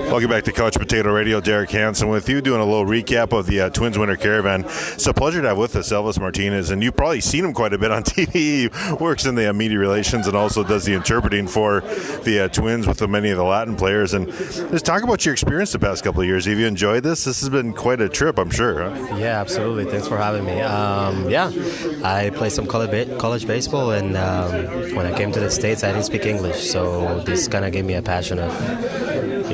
Welcome back to Couch Potato Radio. Derek Hansen with you, doing a little recap of the Twins Winter Caravan. It's a pleasure to have with us Elvis Martinez, and you've probably seen him quite a bit on TV. He works in the media relations and also does the interpreting for the Twins with many of the Latin players. And just talk about your experience the past couple of years. Have you enjoyed this? This has been quite a trip, I'm sure. Huh? Yeah, absolutely. Thanks for having me. I played some college baseball, and when I came to the States, I didn't speak English, so this kind of gave me a passion of,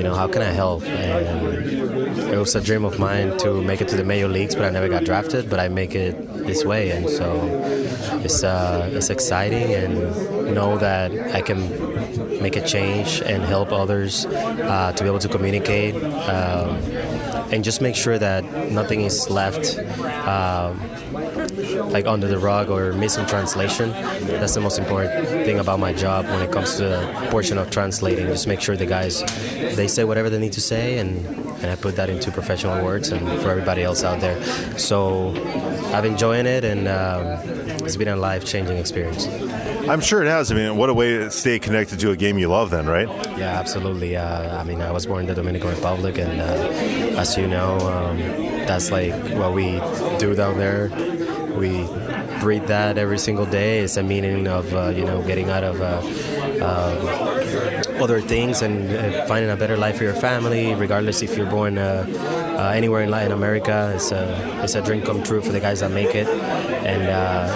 how can I help? And it was a dream of mine to make it to the major leagues, but I never got drafted, but I make it this way, and so it's exciting, and know that I can make a change and help others to be able to communicate and just make sure that nothing is left like under the rug or missing translation. That's the most important thing about my job when it comes to the portion of translating. Just make sure the guys, they say whatever they need to say, and I put that into professional words and for everybody else out there. So I've enjoyed it, and it's been a life-changing experience. I'm sure it has. I mean, what a way to stay connected to a game you love then, right? Yeah, absolutely. I was born in the Dominican Republic, and as you know, that's like what we do down there. We breathe that every single day. It's a meaning of, getting out of other things and finding a better life for your family, regardless if you're born anywhere in Latin America. It's a dream come true for the guys that make it, and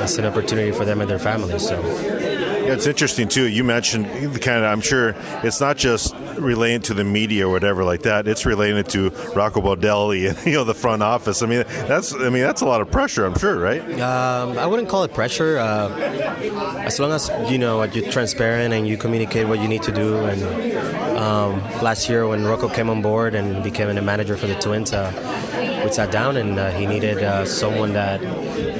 it's an opportunity for them and their families. So. Yeah, it's interesting too. You mentioned I'm sure it's not just related to the media or whatever like that. It's related to Rocco Baldelli and the front office. I mean that's a lot of pressure, I'm sure, right? I wouldn't call it pressure. As long as you're transparent and you communicate what you need to do. And last year when Rocco came on board and became the manager for the Twins, we sat down, and he needed someone that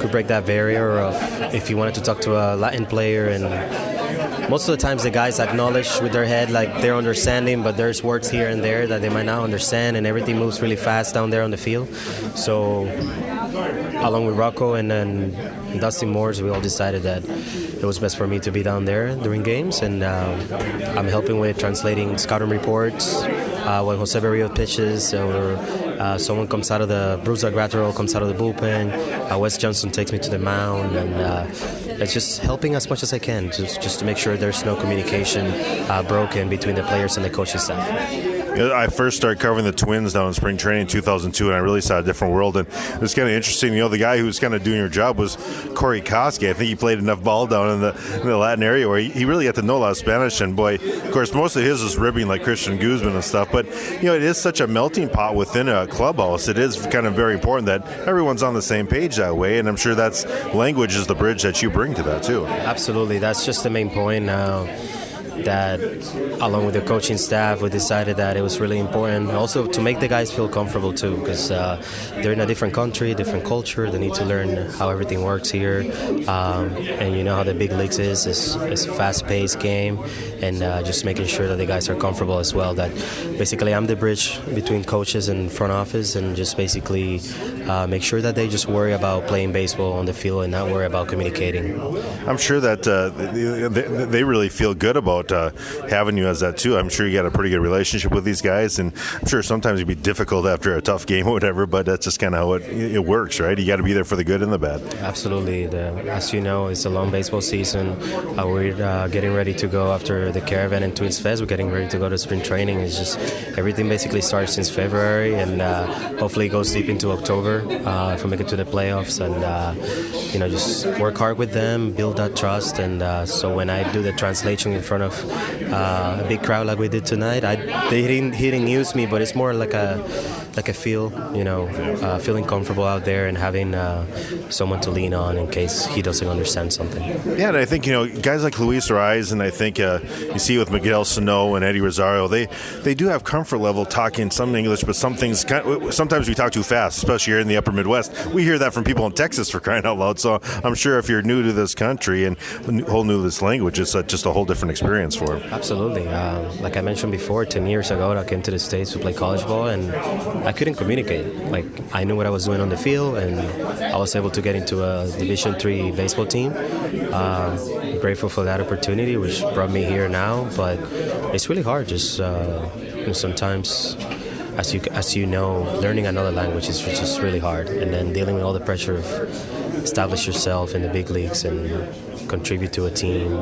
could break that barrier of if he wanted to talk to a Latin player. And most of the times the guys acknowledge with their head like they're understanding, but there's words here and there that they might not understand, and everything moves really fast down there on the field. So along with Rocco and then Dusty Morse, we all decided that it was best for me to be down there during games, and I'm helping with translating scouting reports when Jose Berrío pitches, or someone comes out of the Bruce Gratterall comes out of the bullpen. Wes Johnson takes me to the mound, and it's just helping as much as I can, just to make sure there's no communication broken between the players and the coaching staff. I first started covering the Twins down in spring training in 2002, and I really saw a different world. And it was kind of interesting. The guy who was kind of doing your job was Corey Koski. I think he played enough ball down in the Latin area where he really got to know a lot of Spanish. And boy, of course, most of his was ribbing like Christian Guzman and stuff. But it is such a melting pot within a clubhouse. It is kind of very important that everyone's on the same page that way. And I'm sure that's language is the bridge that you bring to that too. Absolutely, that's just the main point. That along with the coaching staff, we decided that it was really important also to make the guys feel comfortable too, because they're in a different country, different culture. They need to learn how everything works here, and you know how the big leagues is. It's a fast-paced game, and just making sure that the guys are comfortable as well. That basically I'm the bridge between coaches and front office, and just basically make sure that they just worry about playing baseball on the field and not worry about communicating. I'm sure that they really feel good about having you as that too. I'm sure you got a pretty good relationship with these guys, and I'm sure sometimes it'd be difficult after a tough game or whatever, but that's just kind of how it works, right? You got to be there for the good and the bad. Absolutely. As you know, it's a long baseball season. We're getting ready to go after the Caravan and Twins Fest. We're getting ready to go to spring training. It's just everything basically starts since February, and hopefully it goes deep into October if we make it to the playoffs, and just work hard with them, build that trust, and so when I do the translation in front of a big crowd like we did tonight, he didn't use me, but it's more like a feel, feeling comfortable out there and having someone to lean on in case he doesn't understand something. Yeah, and I think guys like Luis Arraez, and I think you see with Miguel Sano and Eddie Rosario, they do have comfort level talking some English, but some things sometimes we talk too fast, especially here in the Upper Midwest. We hear that from people in Texas, for crying out loud. So I'm sure if you're new to this country and whole new to this language, it's just a whole different experience for them. Absolutely. Like I mentioned before, 10 years ago I came to the States to play college ball, and I couldn't communicate. Like, I knew what I was doing on the field, and I was able to get into a Division III baseball team. Grateful for that opportunity, which brought me here now, but it's really hard just sometimes, as you know, learning another language is just really hard, and then dealing with all the pressure of establish yourself in the big leagues and contribute to a team.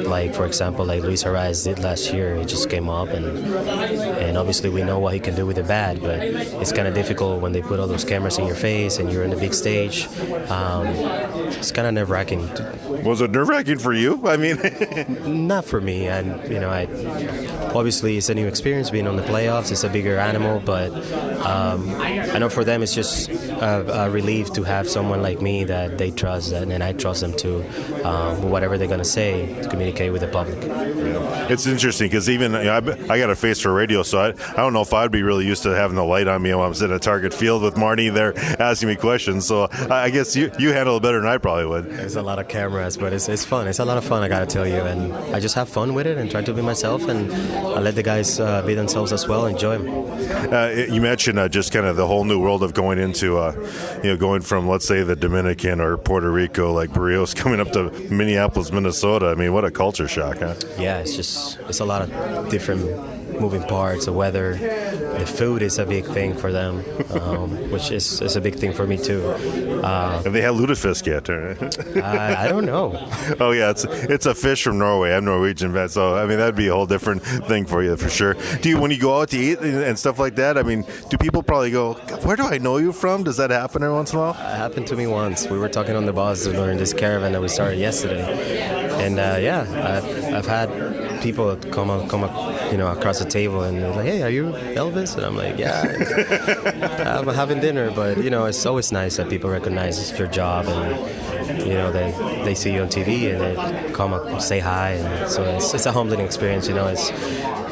Like, for example, like Luis Arraez did last year. He just came up, and obviously we know what he can do with the bat, but it's kind of difficult when they put all those cameras in your face and you're in the big stage. It's kind of nerve-wracking. Was it nerve-wracking for you? I mean, not for me. And obviously it's a new experience being on the playoffs. It's a bigger animal, but I know for them it's just a relief to have someone like me that they trust, and I trust them too. Whatever they're going to say, to communicate with the public. It's interesting because even I got a face for radio, so I don't know if I'd be really used to having the light on me when I'm sitting at Target Field with Marty there asking me questions. So I guess you handle it better than I probably would. There's a lot of cameras, but it's fun. It's a lot of fun, I got to tell you. And I just have fun with it and try to be myself, and I let the guys be themselves as well, enjoy them. You mentioned just kind of the whole new world of going into, going from, let's say, the Dominican or Puerto Rico, like Barrios, coming up to Minneapolis, Minnesota. I mean, what a culture shock, huh? Yeah, it's a lot of different moving parts. The weather, the food is a big thing for them, which is a big thing for me too. Have they had lutefisk yet? I don't know. Oh yeah, it's a fish from Norway. I'm Norwegian vet, so I mean that'd be a whole different thing for you for sure. Do you, when you go out to eat and stuff like that? I mean, do people probably go, "Where do I know you from?" Does that happen every once in a while? It happened to me once. We were talking on the bus during this caravan that we started yesterday, and I've had people come across the table and they're like, "Hey, are you Elvis?" And I'm like, "Yeah, I'm having dinner." But it's always nice that people recognize your job, and they see you on TV and they come up and say hi, and so it's a humbling experience.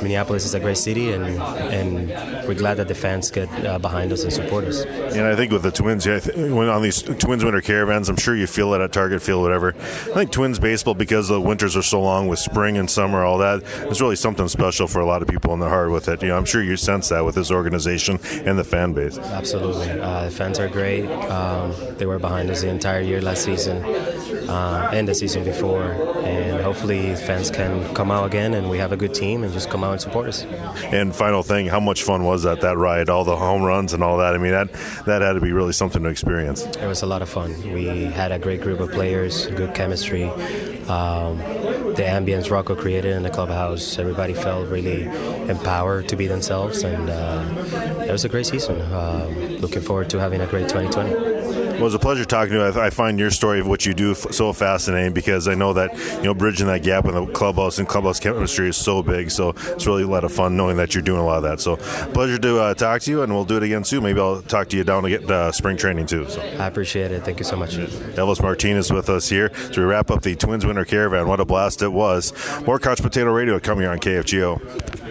Minneapolis is a great city, and we're glad that the fans get behind us and support us. And I think with the Twins, when on these Twins winter caravans, I'm sure you feel it at Target Field, whatever. I think Twins baseball, because the winters are so long with spring and summer, all that, is really something special for a lot of people in their heart with it. I'm sure you sense that with this organization and the fan base. Absolutely. The fans are great. They were behind us the entire year last season and the season before, and hopefully fans can come out again and we have a good team and just come out and support us. And final thing, how much fun was that ride, all the home runs and all that? I mean, that had to be really something to experience. It was a lot of fun. We had a great group of players, good chemistry. The ambience Rocco created in the clubhouse, everybody felt really empowered to be themselves, and it was a great season. Looking forward to having a great 2020. Well, it was a pleasure talking to you. I find your story of what you do so fascinating, because I know that bridging that gap in the clubhouse and clubhouse chemistry is so big. So it's really a lot of fun knowing that you're doing a lot of that. So pleasure to talk to you, and we'll do it again soon. Maybe I'll talk to you down to get spring training too. So I appreciate it. Thank you so much. Elvis Martinez with us here as we wrap up the Twins Winter Caravan. What a blast it was. More Couch Potato Radio coming here on KFGO.